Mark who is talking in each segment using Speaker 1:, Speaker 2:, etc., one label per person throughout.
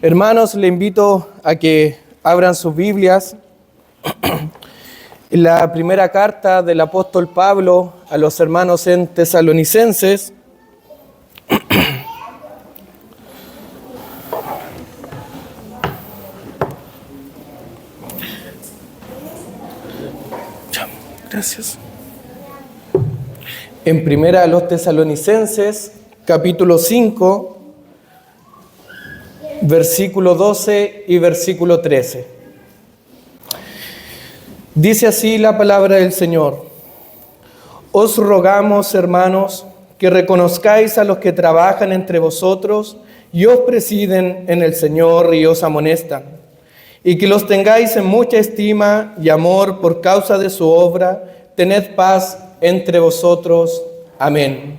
Speaker 1: Hermanos, le invito a que abran sus Biblias en la primera carta del apóstol Pablo a los hermanos en Tesalonicenses. Gracias. En primera a los Tesalonicenses, capítulo 5, versículo 12 y versículo 13. Dice así la palabra del Señor: Os rogamos, hermanos, que reconozcáis a los que trabajan entre vosotros y os presiden en el Señor y os amonestan, y que los tengáis en mucha estima y amor por causa de su obra. Tened paz entre vosotros. Amén.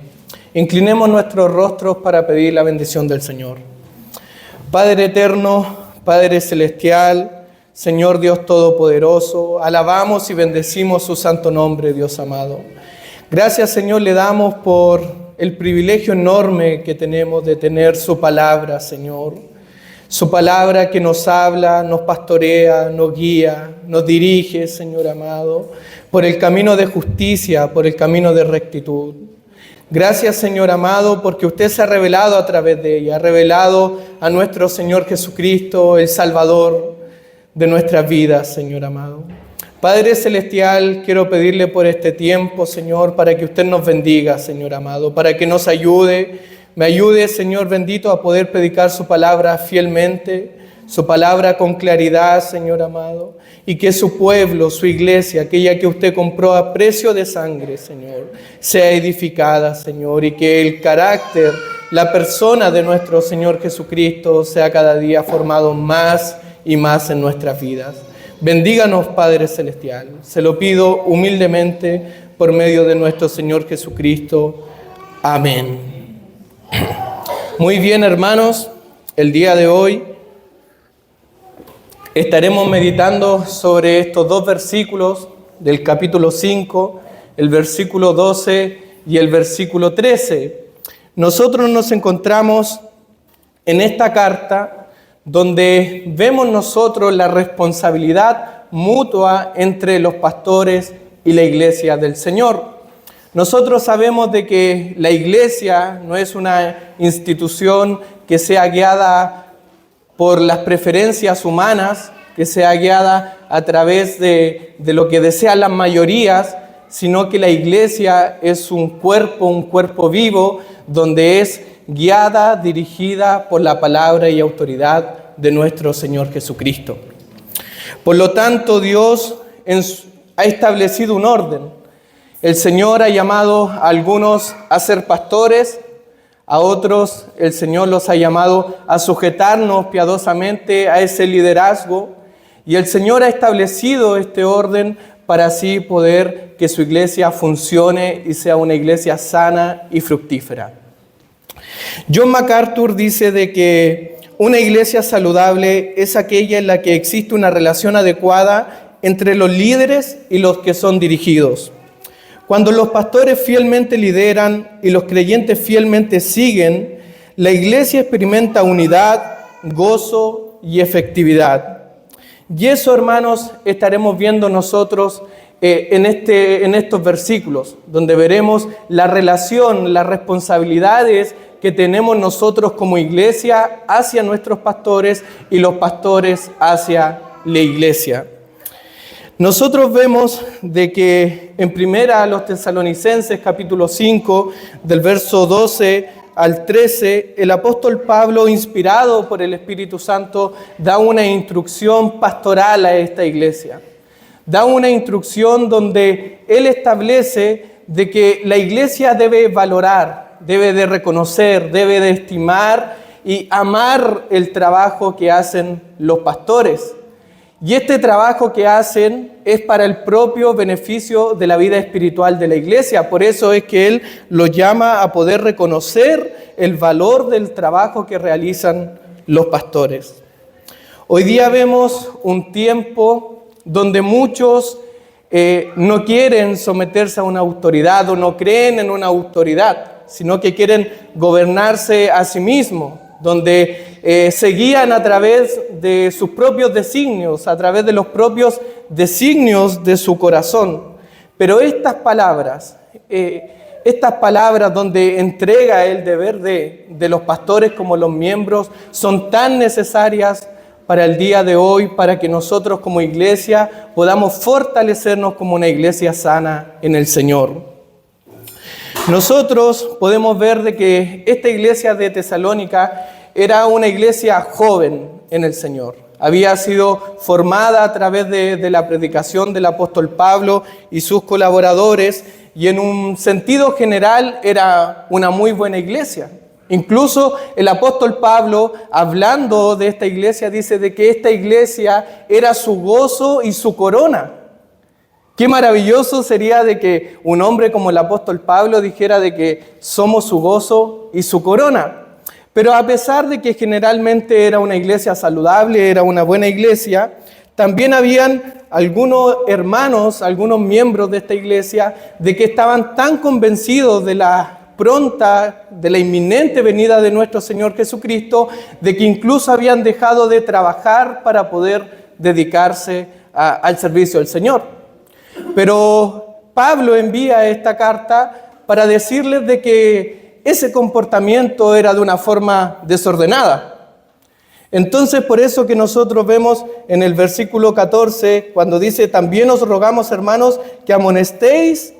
Speaker 1: Inclinemos nuestros rostros para pedir la bendición del Señor. Padre eterno, Padre celestial, Señor Dios todopoderoso, alabamos y bendecimos su santo nombre, Dios amado. Gracias, Señor, le damos por el privilegio enorme que tenemos de tener su palabra, Señor. Su palabra que nos habla, nos pastorea, nos guía, nos dirige, Señor amado, por el camino de justicia, por el camino de rectitud. Gracias, Señor amado, porque usted se ha revelado a través de ella, ha revelado a nuestro Señor Jesucristo, el Salvador de nuestras vidas, Señor amado. Padre celestial, quiero pedirle por este tiempo, Señor, para que usted nos bendiga, Señor amado, para que nos ayude. Me ayude, Señor bendito, a poder predicar su palabra fielmente, su palabra con claridad, Señor amado, y que su pueblo, su iglesia, aquella que usted compró a precio de sangre, Señor, sea edificada, Señor, y que el carácter, la persona de nuestro Señor Jesucristo sea cada día formado más y más en nuestras vidas. Bendíganos, Padre celestial. Se lo pido humildemente por medio de nuestro Señor Jesucristo. Amén. Muy bien, hermanos, el día de hoy estaremos meditando sobre estos dos versículos del capítulo 5, el versículo 12 y el versículo 13. Nosotros nos encontramos en esta carta donde vemos nosotros la responsabilidad mutua entre los pastores y la iglesia del Señor. Nosotros sabemos de que la iglesia no es una institución que sea guiada por las preferencias humanas, que sea guiada a través de lo que desean las mayorías, sino que la iglesia es un cuerpo vivo, donde es guiada, dirigida por la palabra y autoridad de nuestro Señor Jesucristo. Por lo tanto, Dios ha establecido un orden. El Señor ha llamado a algunos a ser pastores, a otros el Señor los ha llamado a sujetarnos piadosamente a ese liderazgo, y el Señor ha establecido este orden para así poder que su iglesia funcione y sea una iglesia sana y fructífera. John MacArthur dice de que una iglesia saludable es aquella en la que existe una relación adecuada entre los líderes y los que son dirigidos. Cuando los pastores fielmente lideran y los creyentes fielmente siguen, la iglesia experimenta unidad, gozo y efectividad. Y eso, hermanos, estaremos viendo nosotros en estos versículos, donde veremos la relación, las responsabilidades que tenemos nosotros como iglesia hacia nuestros pastores y los pastores hacia la iglesia. Nosotros vemos de que en primera a los Tesalonicenses, capítulo 5, del verso 12 al 13, el apóstol Pablo, inspirado por el Espíritu Santo, da una instrucción pastoral a esta iglesia. Da una instrucción donde él establece de que la iglesia debe valorar, debe de reconocer, debe de estimar y amar el trabajo que hacen los pastores. Y este trabajo que hacen es para el propio beneficio de la vida espiritual de la iglesia. Por eso es que él los llama a poder reconocer el valor del trabajo que realizan los pastores. Hoy día vemos un tiempo donde muchos no quieren someterse a una autoridad o no creen en una autoridad, sino que quieren gobernarse a sí mismos, donde se guían a través de sus propios designios, a través de los propios designios de su corazón. Pero estas palabras donde entrega el deber de los pastores como los miembros, son tan necesarias para el día de hoy, para que nosotros como iglesia podamos fortalecernos como una iglesia sana en el Señor. Nosotros podemos ver de que esta iglesia de Tesalónica era una iglesia joven en el Señor. Había sido formada a través de la predicación del apóstol Pablo y sus colaboradores, y en un sentido general era una muy buena iglesia. Incluso el apóstol Pablo, hablando de esta iglesia, dice de que esta iglesia era su gozo y su corona. Qué maravilloso sería de que un hombre como el apóstol Pablo dijera de que somos su gozo y su corona. Pero a pesar de que generalmente era una iglesia saludable, era una buena iglesia, también habían algunos hermanos, algunos miembros de esta iglesia, de que estaban tan convencidos de la inminente venida de nuestro Señor Jesucristo, de que incluso habían dejado de trabajar para poder dedicarse al servicio del Señor. Pero Pablo envía esta carta para decirles de que ese comportamiento era de una forma desordenada. Entonces, por eso que nosotros vemos en el versículo 14, cuando dice: también os rogamos, hermanos, que amonestéis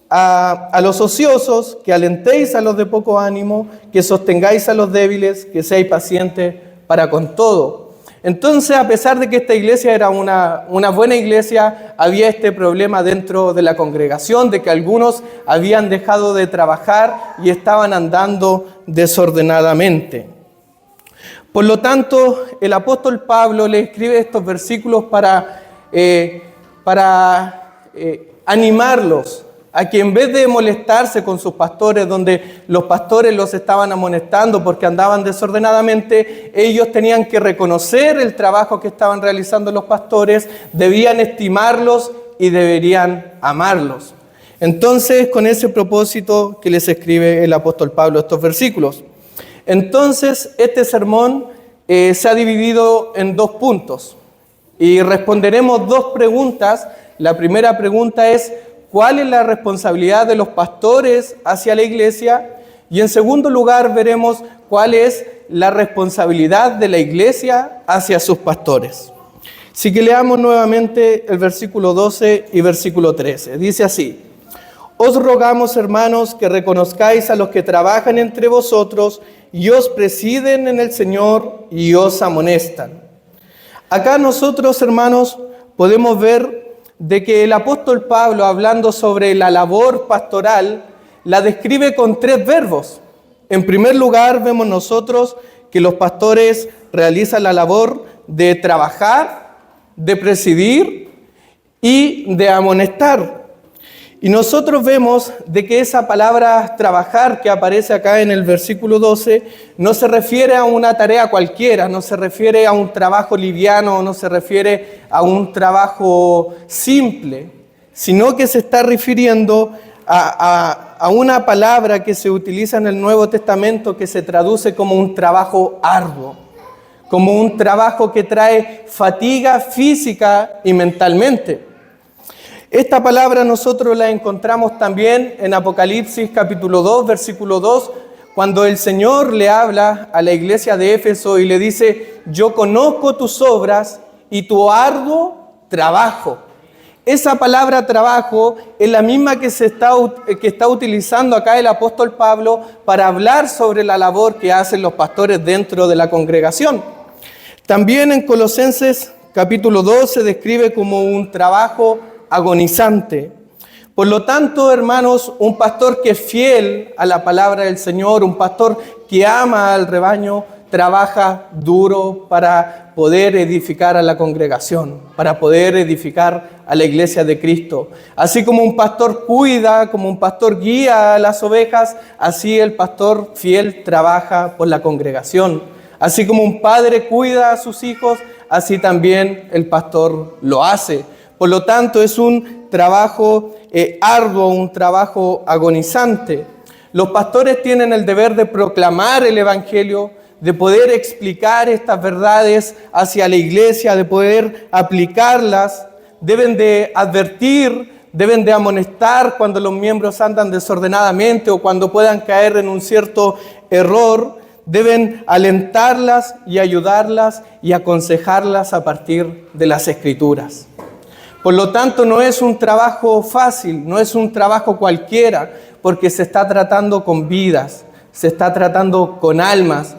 Speaker 1: a los ociosos, que alentéis a los de poco ánimo, que sostengáis a los débiles, que seáis pacientes para con todo. Entonces, a pesar de que esta iglesia era una buena iglesia, había este problema dentro de la congregación, de que algunos habían dejado de trabajar y estaban andando desordenadamente. Por lo tanto, el apóstol Pablo le escribe estos versículos para animarlos a que, en vez de molestarse con sus pastores, donde los pastores los estaban amonestando porque andaban desordenadamente, ellos tenían que reconocer el trabajo que estaban realizando los pastores, debían estimarlos y deberían amarlos. Entonces, con ese propósito que les escribe el apóstol Pablo estos versículos. Entonces, este sermón se ha dividido en 2 puntos y responderemos 2 preguntas. La primera pregunta es: ¿cuál es la responsabilidad de los pastores hacia la iglesia? Y en segundo lugar veremos cuál es la responsabilidad de la iglesia hacia sus pastores. Así que leamos nuevamente el versículo 12 y versículo 13. Dice así: os rogamos, hermanos, que reconozcáis a los que trabajan entre vosotros y os presiden en el Señor y os amonestan. Acá nosotros, hermanos, podemos ver de que el apóstol Pablo, hablando sobre la labor pastoral, la describe con 3 verbos. En primer lugar, vemos nosotros que los pastores realizan la labor de trabajar, de presidir y de amonestar. Y nosotros vemos de que esa palabra trabajar que aparece acá en el versículo 12 no se refiere a una tarea cualquiera, no se refiere a un trabajo liviano, no se refiere a un trabajo simple, sino que se está refiriendo a una palabra que se utiliza en el Nuevo Testamento que se traduce como un trabajo arduo, como un trabajo que trae fatiga física y mentalmente. Esta palabra nosotros la encontramos también en Apocalipsis capítulo 2, versículo 2, cuando el Señor le habla a la iglesia de Éfeso y le dice: yo conozco tus obras y tu arduo trabajo. Esa palabra trabajo es la misma que está utilizando acá el apóstol Pablo para hablar sobre la labor que hacen los pastores dentro de la congregación. También en Colosenses capítulo 2 se describe como un trabajo agonizante. Por lo tanto, hermanos, un pastor que es fiel a la palabra del Señor, un pastor que ama al rebaño, trabaja duro para poder edificar a la congregación, para poder edificar a la iglesia de Cristo. Así como un pastor cuida, como un pastor guía a las ovejas, así el pastor fiel trabaja por la congregación. Así como un padre cuida a sus hijos, así también el pastor lo hace. Por lo tanto, es un trabajo arduo, un trabajo agonizante. Los pastores tienen el deber de proclamar el Evangelio, de poder explicar estas verdades hacia la iglesia, de poder aplicarlas. Deben de advertir, deben de amonestar cuando los miembros andan desordenadamente o cuando puedan caer en un cierto error. Deben alentarlas y ayudarlas y aconsejarlas a partir de las Escrituras. Por lo tanto, no es un trabajo fácil, no es un trabajo cualquiera, porque se está tratando con vidas, se está tratando con almas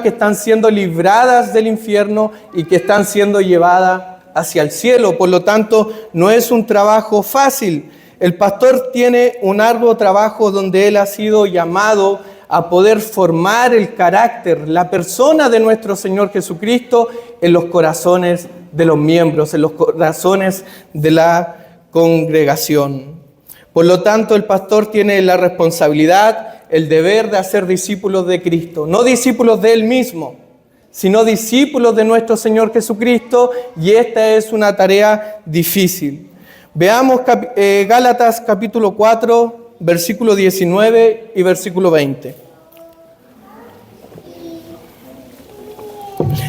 Speaker 1: que están siendo libradas del infierno y que están siendo llevadas hacia el cielo. Por lo tanto, no es un trabajo fácil. El pastor tiene un arduo trabajo donde él ha sido llamado a poder formar el carácter, la persona de nuestro Señor Jesucristo en los corazones de los miembros, en los corazones de la congregación. Por lo tanto, el pastor tiene la responsabilidad, el deber de hacer discípulos de Cristo, no discípulos de él mismo, sino discípulos de nuestro Señor Jesucristo, y esta es una tarea difícil. Veamos Gálatas capítulo 4, versículo 19 y versículo 20.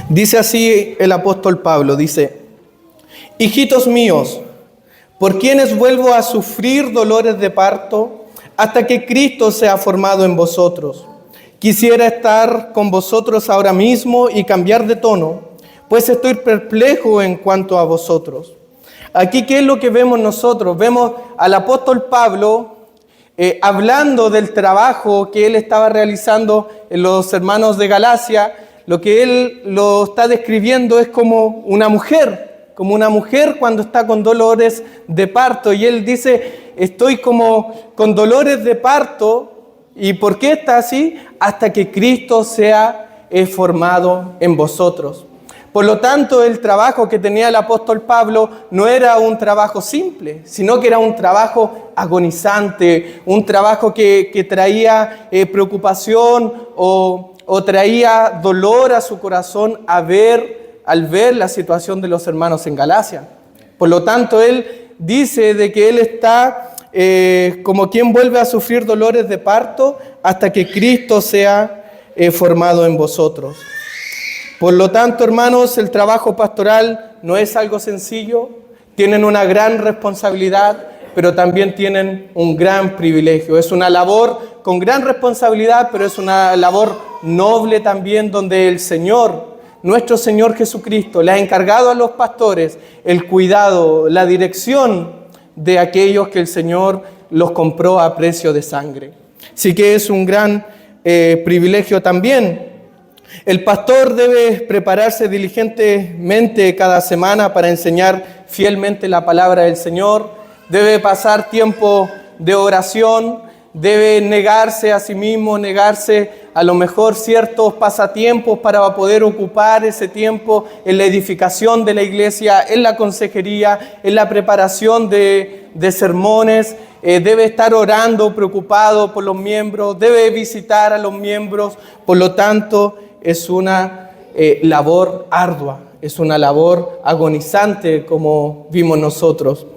Speaker 1: Dice así el apóstol Pablo, dice: hijitos míos, por quienes vuelvo a sufrir dolores de parto, hasta que Cristo sea formado en vosotros. Quisiera estar con vosotros ahora mismo y cambiar de tono, pues estoy perplejo en cuanto a vosotros. Aquí, ¿qué es lo que vemos nosotros? Vemos al apóstol Pablo hablando del trabajo que él estaba realizando en los hermanos de Galacia. Lo que él lo está describiendo es como una mujer cuando está con dolores de parto. Y él dice, estoy como con dolores de parto. ¿Y por qué está así? Hasta que Cristo sea formado en vosotros. Por lo tanto, el trabajo que tenía el apóstol Pablo no era un trabajo simple, sino que era un trabajo agonizante, un trabajo que traía preocupación o traía dolor a su corazón al ver la situación de los hermanos en Galacia. Por lo tanto, él dice de que él está como quien vuelve a sufrir dolores de parto hasta que Cristo sea formado en vosotros. Por lo tanto, hermanos, el trabajo pastoral no es algo sencillo. Tienen una gran responsabilidad, pero también tienen un gran privilegio. Es una labor con gran responsabilidad, pero es una labor noble también, donde el Señor, nuestro Señor Jesucristo, le ha encargado a los pastores el cuidado, la dirección de aquellos que el Señor los compró a precio de sangre. Así que es un gran privilegio también. El pastor debe prepararse diligentemente cada semana para enseñar fielmente la palabra del Señor. Debe pasar tiempo de oración, debe negarse a sí mismo, negarse a lo mejor ciertos pasatiempos para poder ocupar ese tiempo en la edificación de la iglesia, en la consejería, en la preparación de sermones. Debe estar orando, preocupado por los miembros, debe visitar a los miembros. Por lo tanto, es una labor ardua, es una labor agonizante, como vimos nosotros.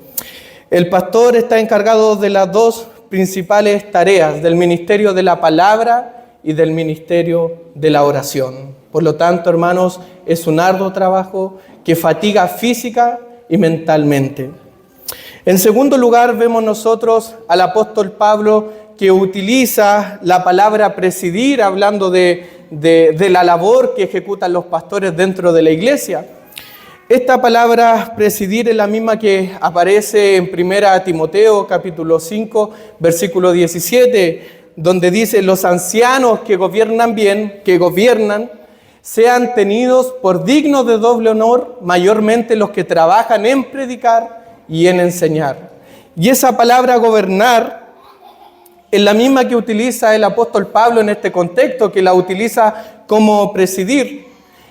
Speaker 1: El pastor está encargado de las dos principales tareas, del ministerio de la palabra y del ministerio de la oración. Por lo tanto, hermanos, es un arduo trabajo que fatiga física y mentalmente. En segundo lugar, vemos nosotros al apóstol Pablo que utiliza la palabra presidir, hablando de la labor que ejecutan los pastores dentro de la iglesia. Esta palabra presidir es la misma que aparece en 1 Timoteo capítulo 5, versículo 17, donde dice: los ancianos que gobiernan bien, sean tenidos por dignos de doble honor, mayormente los que trabajan en predicar y en enseñar. Y esa palabra gobernar es la misma que utiliza el apóstol Pablo en este contexto, que la utiliza como presidir.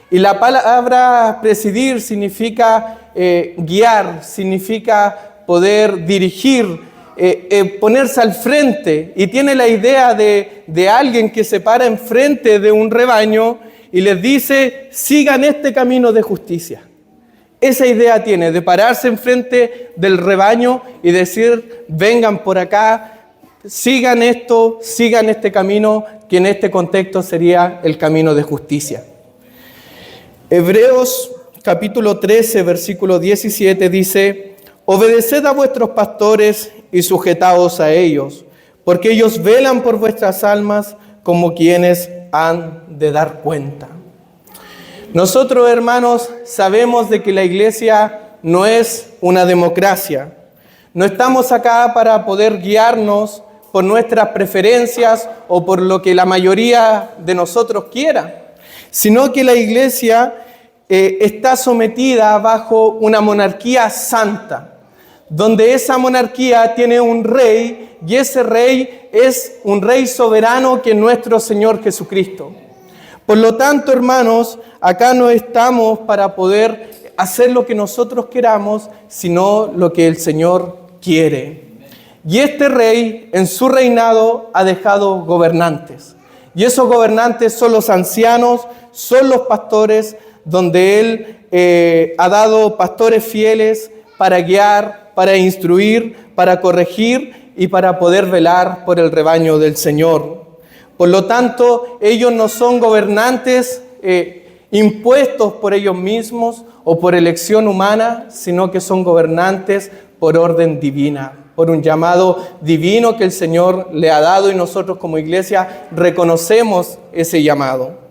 Speaker 1: Y la palabra presidir significa guiar, significa poder dirigir, ponerse al frente. Y tiene la idea de alguien que se para enfrente de un rebaño y les dice: sigan este camino de justicia. Esa idea tiene de pararse enfrente del rebaño y decir: vengan por acá, sigan esto, sigan este camino, que en este contexto sería el camino de justicia. Hebreos capítulo 13, versículo 17 dice: obedeced a vuestros pastores y sujetaos a ellos, porque ellos velan por vuestras almas como quienes han de dar cuenta. Nosotros, hermanos, sabemos de que la iglesia no es una democracia. No estamos acá para poder guiarnos por nuestras preferencias o por lo que la mayoría de nosotros quiera, sino que la iglesia está sometida bajo una monarquía santa, donde esa monarquía tiene un rey, y ese rey es un rey soberano que es nuestro Señor Jesucristo. Por lo tanto, hermanos, acá no estamos para poder hacer lo que nosotros queramos, sino lo que el Señor quiere. Y este rey, en su reinado, ha dejado gobernantes. Y esos gobernantes son los ancianos, son los pastores, donde Él ha dado pastores fieles para guiar, para instruir, para corregir y para poder velar por el rebaño del Señor. Por lo tanto, ellos no son gobernantes impuestos por ellos mismos o por elección humana, sino que son gobernantes por orden divina, por un llamado divino que el Señor le ha dado, y nosotros como iglesia reconocemos ese llamado.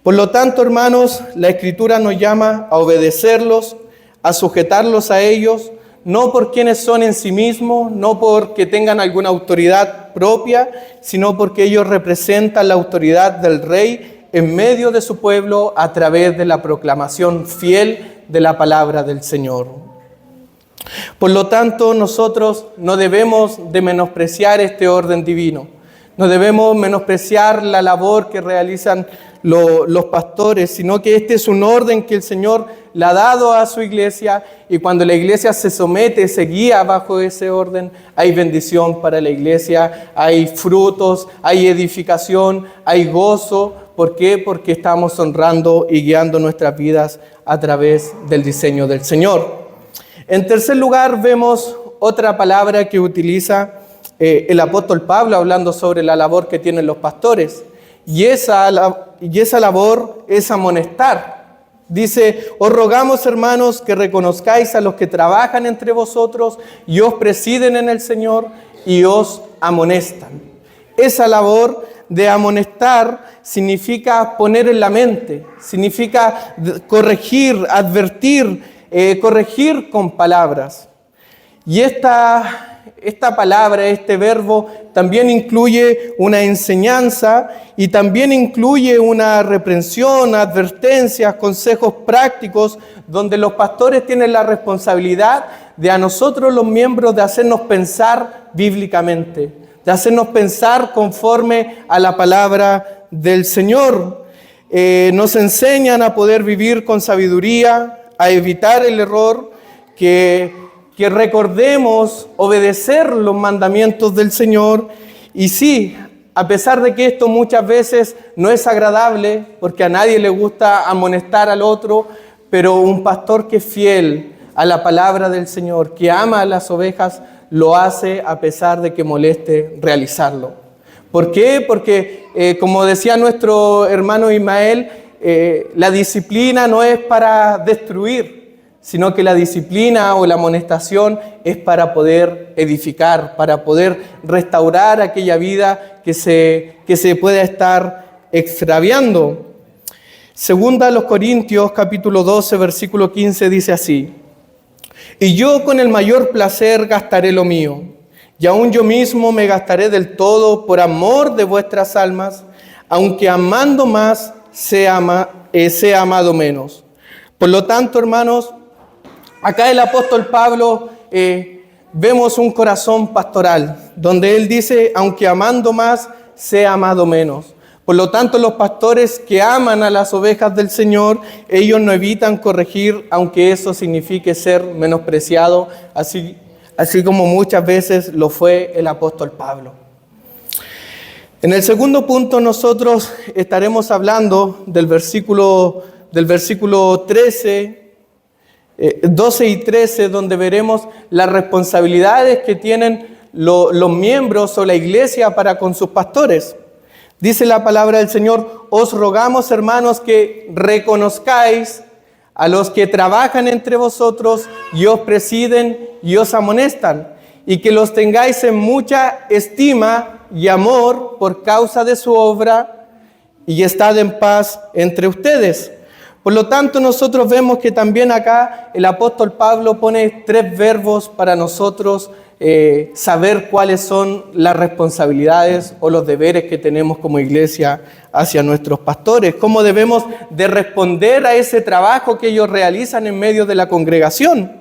Speaker 1: Por lo tanto, hermanos, la Escritura nos llama a obedecerlos, a sujetarlos a ellos, no por quienes son en sí mismos, no porque tengan alguna autoridad propia, sino porque ellos representan la autoridad del Rey en medio de su pueblo a través de la proclamación fiel de la palabra del Señor. Por lo tanto, nosotros no debemos de menospreciar este orden divino, no debemos menospreciar la labor que realizan los pastores, sino que este es un orden que el Señor le ha dado a su iglesia, y cuando la iglesia se somete, se guía bajo ese orden, hay bendición para la iglesia, hay frutos, hay edificación, hay gozo. ¿Por qué? Porque estamos honrando y guiando nuestras vidas a través del diseño del Señor. En tercer lugar, vemos otra palabra que utiliza el apóstol Pablo hablando sobre la labor que tienen los pastores. Y esa labor es amonestar. Dice: os rogamos, hermanos, que reconozcáis a los que trabajan entre vosotros y os presiden en el Señor y os amonestan. Esa labor de amonestar significa poner en la mente, significa corregir, advertir, corregir con palabras. Y esta palabra, este verbo, también incluye una enseñanza y también incluye una reprensión, advertencias, consejos prácticos, donde los pastores tienen la responsabilidad de a nosotros los miembros de hacernos pensar bíblicamente, de hacernos pensar conforme a la palabra del Señor. Nos enseñan a poder vivir con sabiduría, a evitar el error, que recordemos obedecer los mandamientos del Señor. Y sí, a pesar de que esto muchas veces no es agradable, porque a nadie le gusta amonestar al otro, pero un pastor que es fiel a la palabra del Señor, que ama a las ovejas, lo hace a pesar de que moleste realizarlo. ¿Por qué? Porque, como decía nuestro hermano Ismael, la disciplina no es para destruir, sino que la disciplina o la amonestación es para poder edificar, para poder restaurar aquella vida que se pueda estar extraviando. Segunda a los Corintios, capítulo 12, versículo 15, dice así: y yo con el mayor placer gastaré lo mío, y aún yo mismo me gastaré del todo por amor de vuestras almas, aunque amando más sea amado menos. Por lo tanto, hermanos, acá el apóstol Pablo vemos un corazón pastoral, donde él dice: aunque amando más sea amado menos. Por lo tanto, los pastores que aman a las ovejas del Señor, ellos no evitan corregir, aunque eso signifique ser menospreciado, así como muchas veces lo fue el apóstol Pablo. En el segundo punto, nosotros estaremos hablando del versículo 13, 12 y 13, donde veremos las responsabilidades que tienen los miembros o la iglesia para con sus pastores. Dice la palabra del Señor: os rogamos, hermanos, que reconozcáis a los que trabajan entre vosotros y os presiden y os amonestan, y que los tengáis en mucha estima y amor por causa de su obra, y estad en paz entre ustedes. Por lo tanto, nosotros vemos que también acá el apóstol Pablo pone 3 verbos para nosotros saber cuáles son las responsabilidades o los deberes que tenemos como iglesia hacia nuestros pastores, cómo debemos de responder a ese trabajo que ellos realizan en medio de la congregación.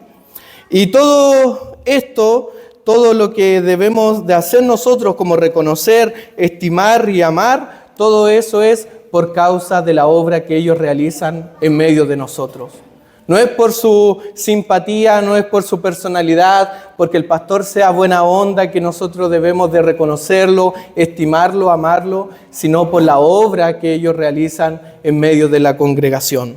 Speaker 1: Y todo esto, todo lo que debemos de hacer nosotros como reconocer, estimar y amar, todo eso es por causa de la obra que ellos realizan en medio de nosotros. No es por su simpatía, no es por su personalidad, porque el pastor sea buena onda, que nosotros debemos de reconocerlo, estimarlo, amarlo, sino por la obra que ellos realizan en medio de la congregación.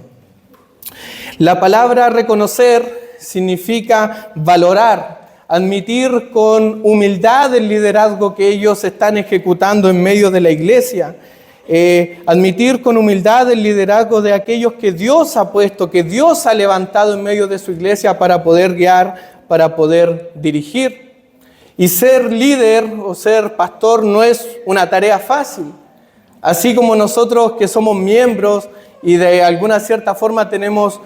Speaker 1: La palabra reconocer significa valorar, admitir con humildad el liderazgo que ellos están ejecutando en medio de la iglesia. Admitir con humildad el liderazgo de aquellos que Dios ha puesto, que Dios ha levantado en medio de su iglesia para poder guiar, para poder dirigir. Y ser líder o ser pastor no es una tarea fácil. Así como nosotros que somos miembros y de alguna cierta forma tenemos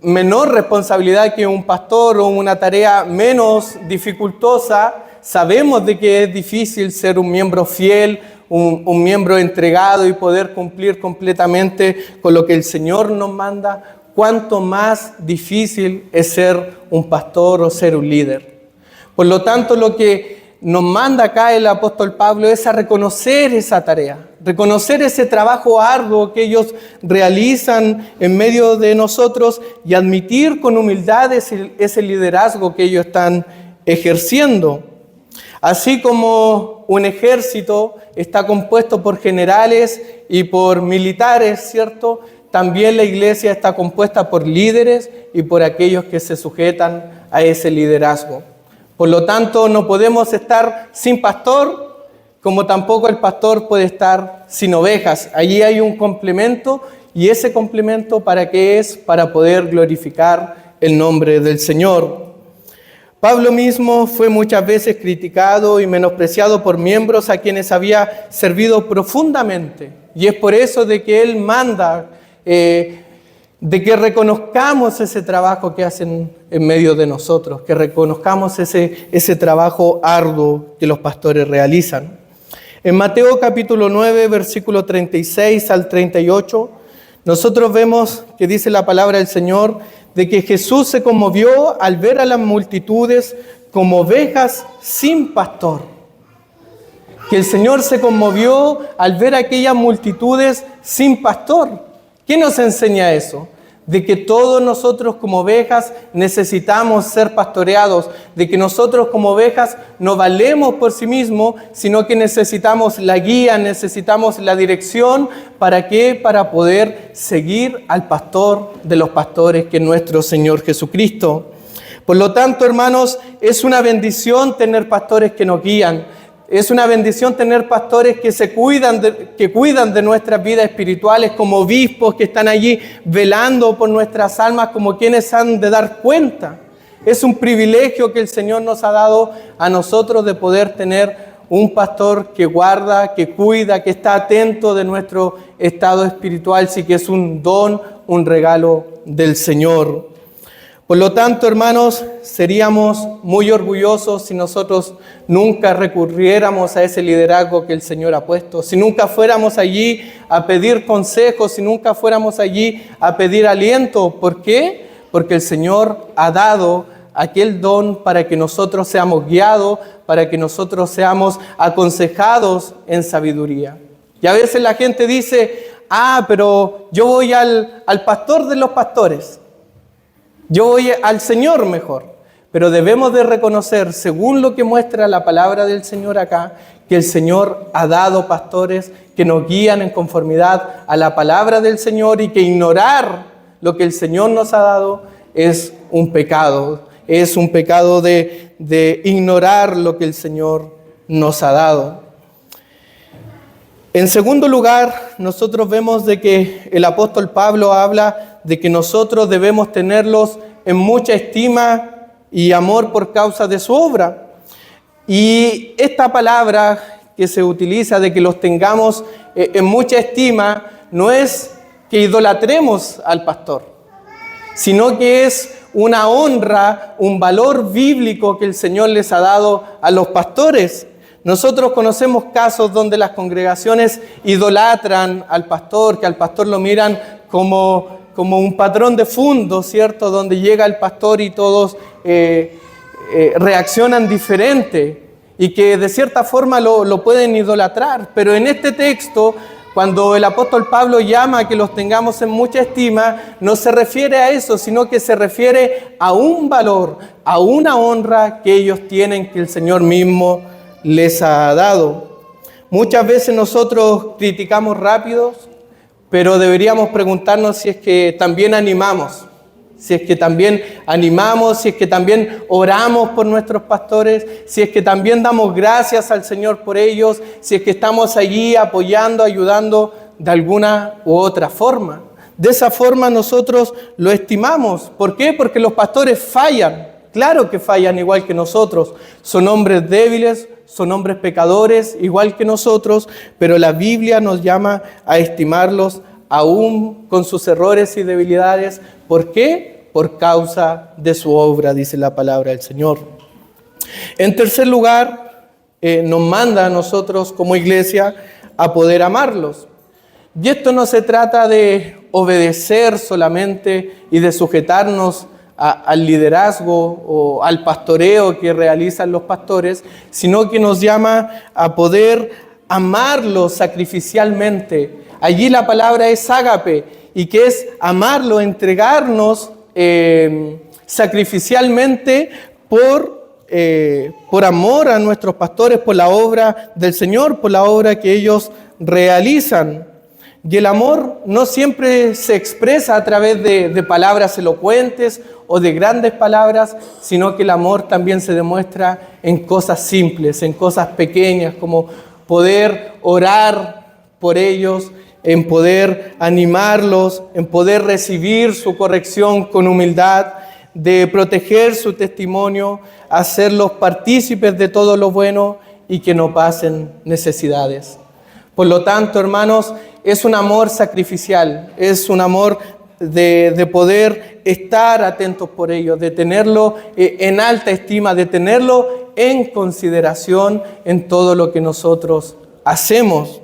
Speaker 1: menor responsabilidad que un pastor o una tarea menos dificultosa, sabemos de que es difícil ser un miembro fiel, un miembro entregado y poder cumplir completamente con lo que el Señor nos manda. Cuánto más difícil es ser un pastor o ser un líder. Por lo tanto, lo que nos manda acá el apóstol Pablo es a reconocer esa tarea, reconocer ese trabajo arduo que ellos realizan en medio de nosotros y admitir con humildad ese liderazgo que ellos están ejerciendo. Así como un ejército está compuesto por generales y por militares, ¿cierto? También la iglesia está compuesta por líderes y por aquellos que se sujetan a ese liderazgo. Por lo tanto, no podemos estar sin pastor, como tampoco el pastor puede estar sin ovejas. Allí hay un complemento, y ese complemento, ¿para qué es? Para poder glorificar el nombre del Señor. Pablo mismo fue muchas veces criticado y menospreciado por miembros a quienes había servido profundamente. Y es por eso de que él manda de que reconozcamos ese trabajo que hacen en medio de nosotros, que reconozcamos ese trabajo arduo que los pastores realizan. En Mateo capítulo 9, versículo 36 al 38, nosotros vemos que dice la palabra del Señor de que Jesús se conmovió al ver a las multitudes como ovejas sin pastor. Que el Señor se conmovió al ver a aquellas multitudes sin pastor. ¿Qué nos enseña eso? De que todos nosotros como ovejas necesitamos ser pastoreados, de que nosotros como ovejas no valemos por sí mismos, sino que necesitamos la guía, necesitamos la dirección. ¿Para qué? Para poder seguir al pastor de los pastores, que es nuestro Señor Jesucristo. Por lo tanto, hermanos, es una bendición tener pastores que nos guían. Es una bendición tener pastores que cuidan de nuestras vidas espirituales, como obispos que están allí velando por nuestras almas, como quienes han de dar cuenta. Es un privilegio que el Señor nos ha dado a nosotros de poder tener un pastor que guarda, que cuida, que está atento de nuestro estado espiritual, sí que es un don, un regalo del Señor. Por lo tanto, hermanos, seríamos muy orgullosos si nosotros nunca recurriéramos a ese liderazgo que el Señor ha puesto, si nunca fuéramos allí a pedir consejos, si nunca fuéramos allí a pedir aliento. ¿Por qué? Porque el Señor ha dado aquel don para que nosotros seamos guiados, para que nosotros seamos aconsejados en sabiduría. Y a veces la gente dice, pero yo voy al pastor de los pastores. Yo voy al Señor mejor, pero debemos de reconocer, según lo que muestra la palabra del Señor acá, que el Señor ha dado pastores que nos guían en conformidad a la palabra del Señor, y que ignorar lo que el Señor nos ha dado es un pecado. es un pecado de ignorar lo que el Señor nos ha dado. En segundo lugar, nosotros vemos de que el apóstol Pablo habla de que nosotros debemos tenerlos en mucha estima y amor por causa de su obra. Y esta palabra que se utiliza de que los tengamos en mucha estima no es que idolatremos al pastor, sino que es una honra, un valor bíblico que el Señor les ha dado a los pastores. Nosotros conocemos casos donde las congregaciones idolatran al pastor, que al pastor lo miran como un patrón de fondo, ¿cierto? Donde llega el pastor y todos reaccionan diferente y que de cierta forma lo pueden idolatrar. Pero en este texto, cuando el apóstol Pablo llama a que los tengamos en mucha estima, no se refiere a eso, sino que se refiere a un valor, a una honra que ellos tienen, que el Señor mismo les ha dado. Muchas veces nosotros criticamos rápidos, pero deberíamos preguntarnos si es que también animamos, si es que también oramos por nuestros pastores, si es que también damos gracias al Señor por ellos, si es que estamos allí apoyando, ayudando de alguna u otra forma. De esa forma nosotros lo estimamos. ¿Por qué? Porque los pastores fallan. Claro que fallan igual que nosotros. Son hombres débiles, son hombres pecadores igual que nosotros, pero la Biblia nos llama a estimarlos aún con sus errores y debilidades. ¿Por qué? Por causa de su obra, dice la palabra del Señor. En tercer lugar, nos manda a nosotros como iglesia a poder amarlos. Y esto no se trata de obedecer solamente y de sujetarnos al liderazgo o al pastoreo que realizan los pastores, sino que nos llama a poder amarlos sacrificialmente. Allí la palabra es ágape, y que es amarlo, entregarnos sacrificialmente por amor a nuestros pastores, por la obra del Señor, por la obra que ellos realizan. Y el amor no siempre se expresa a través de palabras elocuentes o de grandes palabras, sino que el amor también se demuestra en cosas simples, en cosas pequeñas, como poder orar por ellos, en poder animarlos, en poder recibir su corrección con humildad, de proteger su testimonio, hacerlos partícipes de todo lo bueno y que no pasen necesidades. Por lo tanto, hermanos, es un amor sacrificial, es un amor de poder estar atentos por ellos, de tenerlo en alta estima, de tenerlo en consideración en todo lo que nosotros hacemos.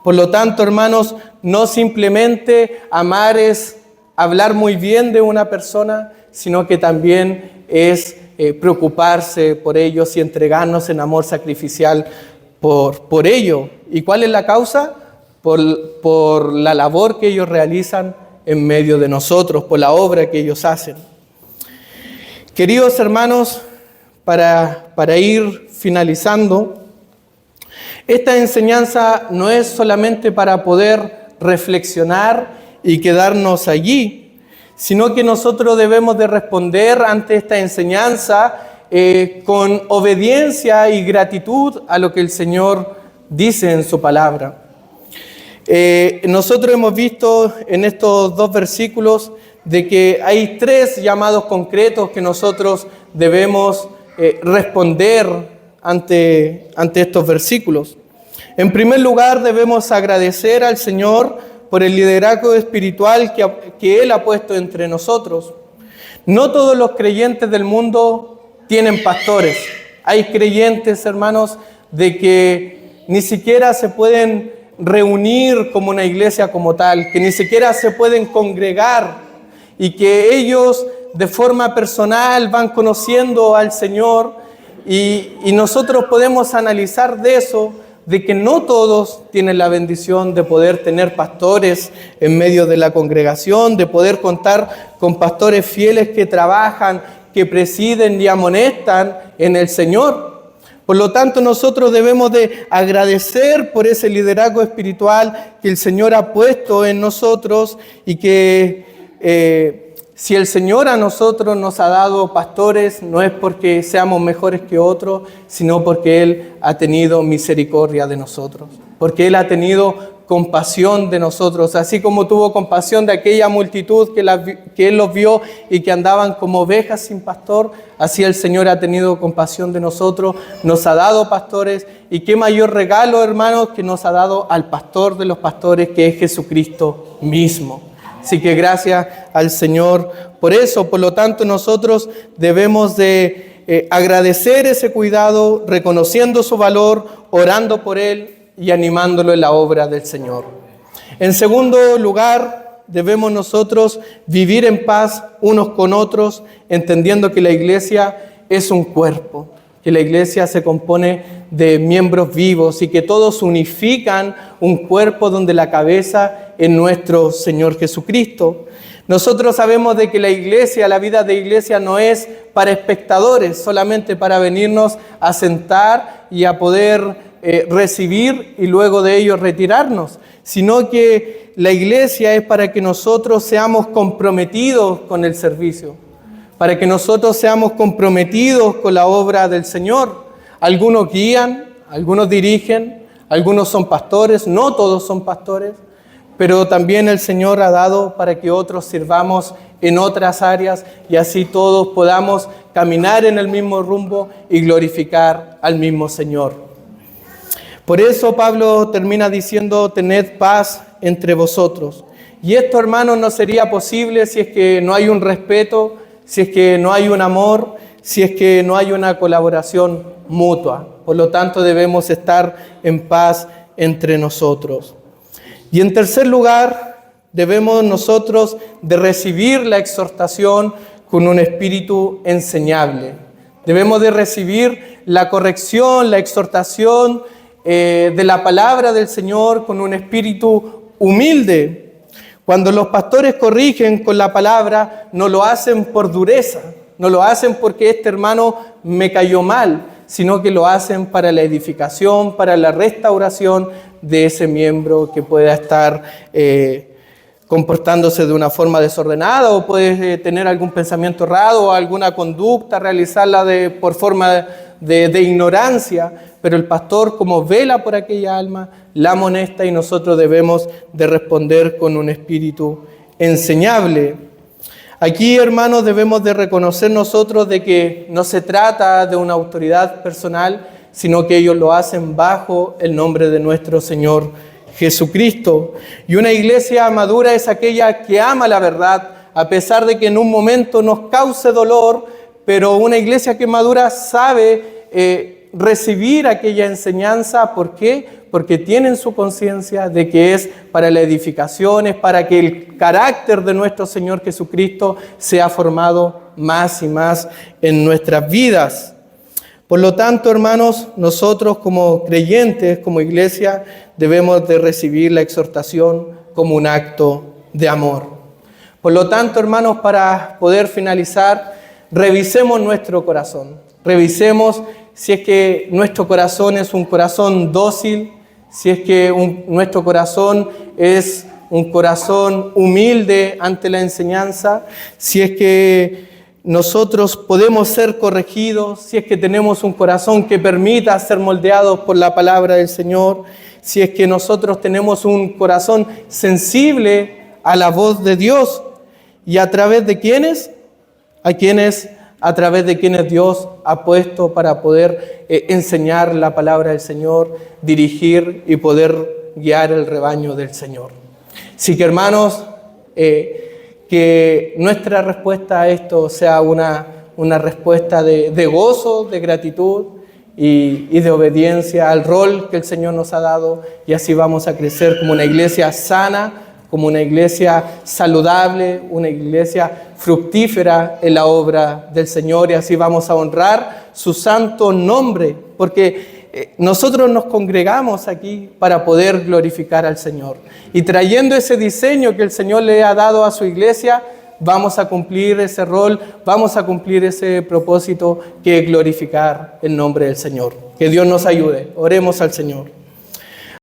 Speaker 1: Por lo tanto, hermanos, no simplemente amar es hablar muy bien de una persona, sino que también es preocuparse por ellos y entregarnos en amor sacrificial por ello. ¿Y cuál es la causa? Por la labor que ellos realizan en medio de nosotros, por la obra que ellos hacen. Queridos hermanos, para ir finalizando, esta enseñanza no es solamente para poder reflexionar y quedarnos allí, sino que nosotros debemos de responder ante esta enseñanza con obediencia y gratitud a lo que el Señor dice en su palabra. Nosotros hemos visto en estos dos versículos de que hay tres llamados concretos que nosotros debemos responder ante estos versículos. En primer lugar, debemos agradecer al Señor por el liderazgo espiritual que Él ha puesto entre nosotros. No todos los creyentes del mundo tienen pastores. Hay creyentes, hermanos, de que ni siquiera se pueden reunir como una iglesia como tal, que ni siquiera se pueden congregar y que ellos de forma personal van conociendo al Señor. Y nosotros podemos analizar de eso, de que no todos tienen la bendición de poder tener pastores en medio de la congregación, de poder contar con pastores fieles que trabajan, que presiden y amonestan en el Señor. Por lo tanto, nosotros debemos de agradecer por ese liderazgo espiritual que el Señor ha puesto en nosotros y que Si el Señor a nosotros nos ha dado pastores, no es porque seamos mejores que otros, sino porque Él ha tenido misericordia de nosotros, porque Él ha tenido compasión de nosotros, así como tuvo compasión de aquella multitud que Él los vio y que andaban como ovejas sin pastor, así el Señor ha tenido compasión de nosotros, nos ha dado pastores, y qué mayor regalo, hermanos, que nos ha dado al pastor de los pastores, que es Jesucristo mismo. Así que gracias al Señor por eso. Por lo tanto, nosotros debemos de agradecer ese cuidado, reconociendo su valor, orando por Él y animándolo en la obra del Señor. En segundo lugar, debemos nosotros vivir en paz unos con otros, entendiendo que la iglesia es un cuerpo, que la iglesia se compone de miembros vivos y que todos unifican un cuerpo donde la cabeza es nuestro Señor Jesucristo. Nosotros sabemos de que la iglesia, la vida de iglesia no es para espectadores, solamente para venirnos a sentar y a poder recibir y luego de ello retirarnos, sino que la iglesia es para que nosotros seamos comprometidos con el servicio, para que nosotros seamos comprometidos con la obra del Señor. Algunos guían, algunos dirigen, algunos son pastores, no todos son pastores, pero también el Señor ha dado para que otros sirvamos en otras áreas y así todos podamos caminar en el mismo rumbo y glorificar al mismo Señor. Por eso Pablo termina diciendo: tened paz entre vosotros. Y esto, hermanos, no sería posible si es que no hay un respeto, si es que no hay un amor, si es que no hay una colaboración mutua. Por lo tanto, debemos estar en paz entre nosotros. Y en tercer lugar, debemos nosotros de recibir la exhortación con un espíritu enseñable. Debemos de recibir la corrección, la exhortación de la palabra del Señor con un espíritu humilde. Cuando los pastores corrigen con la palabra, no lo hacen por dureza, no lo hacen porque este hermano me cayó mal, sino que lo hacen para la edificación, para la restauración de ese miembro que pueda estar comportándose de una forma desordenada o puede tener algún pensamiento errado o alguna conducta, realizarla por forma de ignorancia, pero el pastor, como vela por aquella alma, la amonesta y nosotros debemos de responder con un espíritu enseñable. Aquí, hermanos, debemos de reconocer nosotros de que no se trata de una autoridad personal, sino que ellos lo hacen bajo el nombre de nuestro Señor Jesucristo. Y una iglesia madura es aquella que ama la verdad, a pesar de que en un momento nos cause dolor, pero una iglesia que madura sabe recibir aquella enseñanza. ¿Por qué? Porque tienen su conciencia de que es para la edificación, es para que el carácter de nuestro Señor Jesucristo sea formado más y más en nuestras vidas. Por lo tanto, hermanos, nosotros como creyentes, como iglesia, debemos de recibir la exhortación como un acto de amor. Por lo tanto, hermanos, para poder finalizar, revisemos nuestro corazón. Revisemos si es que nuestro corazón es un corazón dócil, si es que nuestro corazón es un corazón humilde ante la enseñanza, si es que nosotros podemos ser corregidos, si es que tenemos un corazón que permita ser moldeados por la palabra del Señor, si es que nosotros tenemos un corazón sensible a la voz de Dios. ¿Y a través de quiénes? A través de quienes Dios ha puesto para poder enseñar la palabra del Señor, dirigir y poder guiar el rebaño del Señor. Así que, hermanos, que nuestra respuesta a esto sea una respuesta de gozo, de gratitud y de obediencia al rol que el Señor nos ha dado, y así vamos a crecer como una iglesia sana, como una iglesia saludable, una iglesia fructífera en la obra del Señor, y así vamos a honrar su santo nombre, porque nosotros nos congregamos aquí para poder glorificar al Señor. Y trayendo ese diseño que el Señor le ha dado a su iglesia, vamos a cumplir ese rol, vamos a cumplir ese propósito que es glorificar el nombre del Señor. Que Dios nos ayude. Oremos al Señor.